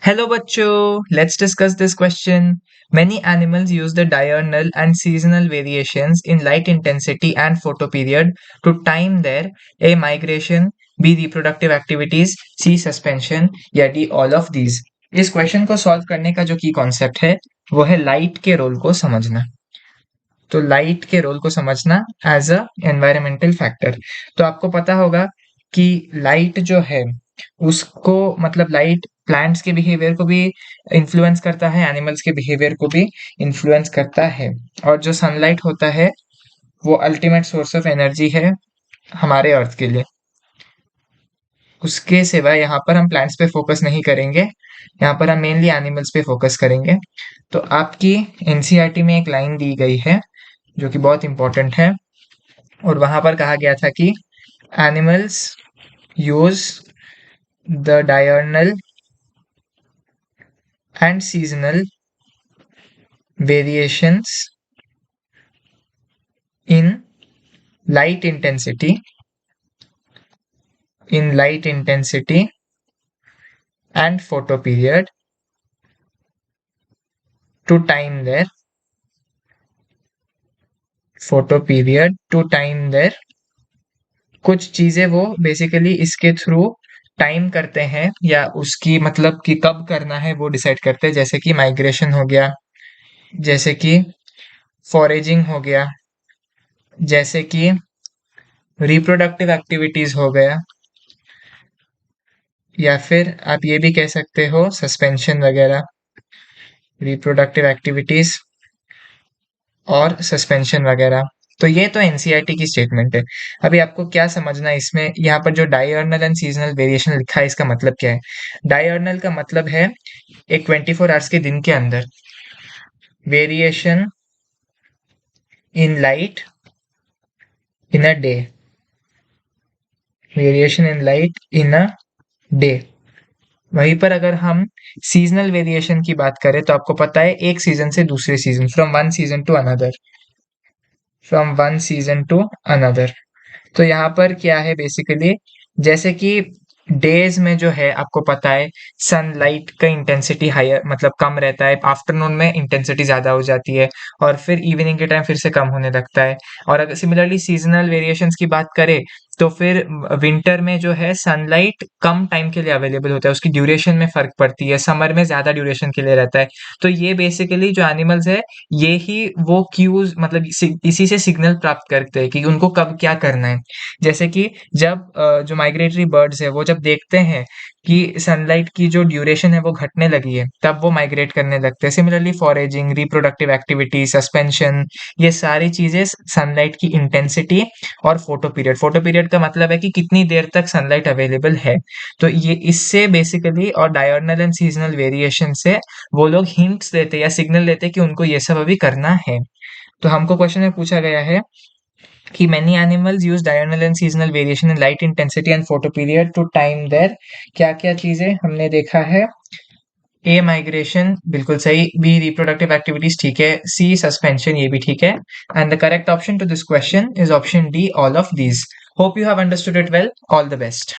Hello bachcho, let's discuss this question. Many animals use the diurnal and seasonal variations in light intensity and photoperiod to time their A. migration, B. reproductive activities, C. suspension या D. all of these. इस question को solve करने का जो की concept है वो है लाइट के रोल को समझना। तो लाइट के रोल को समझना एज अ एनवायरमेंटल फैक्टर। तो आपको पता होगा कि लाइट जो है उसको मतलब लाइट प्लांट्स के बिहेवियर को भी इन्फ्लुएंस करता है, एनिमल्स के बिहेवियर को भी इन्फ्लुएंस करता है। और जो सनलाइट होता है वो अल्टीमेट सोर्स ऑफ एनर्जी है हमारे अर्थ के लिए। उसके सिवाय यहाँ पर हम प्लांट्स पे फोकस नहीं करेंगे, यहाँ पर हम मेनली एनिमल्स पे फोकस करेंगे। तो आपकी एनसीईआरटी में एक लाइन दी गई है जो कि बहुत इंपॉर्टेंट है और वहां पर कहा गया था कि animals use the diurnal and seasonal variations in light intensity and photo period to time their कुछ चीजें वो बेसिकली इसके थ्रू टाइम करते हैं या उसकी मतलब कि कब करना है वो डिसाइड करते हैं। जैसे कि माइग्रेशन हो गया, जैसे कि फॉरेजिंग हो गया, जैसे कि रिप्रोडक्टिव एक्टिविटीज हो गया, या फिर आप ये भी कह सकते हो सस्पेंशन वगैरह, रिप्रोडक्टिव एक्टिविटीज और सस्पेंशन वगैरह। तो ये तो एनसीईआरटी की स्टेटमेंट है। अभी आपको क्या समझना है इसमें, यहाँ पर जो डायर्नल एंड सीजनल वेरिएशन लिखा है इसका मतलब क्या है। डायर्नल का मतलब है एक 24 आवर्स के दिन के अंदर variation in light in a day, variation in light in a day. वहीं पर अगर हम सीजनल वेरिएशन की बात करें तो आपको पता है एक सीजन से दूसरे season, from one season two another. तो यहाँ पर क्या है बेसिकली, जैसे कि डेज में जो है आपको पता है सनलाइट का इंटेंसिटी हायर मतलब कम रहता है, आफ्टरनून में इंटेंसिटी ज्यादा हो जाती है और फिर इवनिंग के टाइम फिर से कम होने लगता है। और अगर सिमिलरली सीजनल वेरिएशंस की बात करें तो फिर विंटर में जो है सनलाइट कम टाइम के लिए अवेलेबल होता है, उसकी ड्यूरेशन में फर्क पड़ती है, समर में ज्यादा ड्यूरेशन के लिए रहता है। तो ये बेसिकली जो एनिमल्स है ये ही वो क्यूज मतलब इसी से सिग्नल प्राप्त करते हैं कि उनको कब क्या करना है। जैसे कि जब जो माइग्रेटरी बर्ड्स है वो जब देखते हैं कि सनलाइट की जो ड्यूरेशन है वो घटने लगी है तब वो माइग्रेट करने लगते हैं। Similarly foraging, reproductive activity, suspension, ये सारी चीजें सनलाइट की इंटेंसिटी और फोटो पीरियड का मतलब है कि कितनी देर तक सनलाइट अवेलेबल है। तो ये इससे बेसिकली और डायर्नल एंड सीजनल वेरिएशन से वो लोग हिंट्स देते या सिग्नल देते कि उनको ये सब अभी करना है। तो हमको क्वेश्चन में पूछा गया है कि many animals use diurnal and seasonal variation in light intensity and photoperiod to time their क्या क्या चीजें हमने देखा है। ए माइग्रेशन बिल्कुल सही, बी रिप्रोडक्टिव एक्टिविटीज ठीक है, सी सस्पेंशन ये भी ठीक है। And the correct option to this question is option D all of these. Hope you have understood it well. All the best.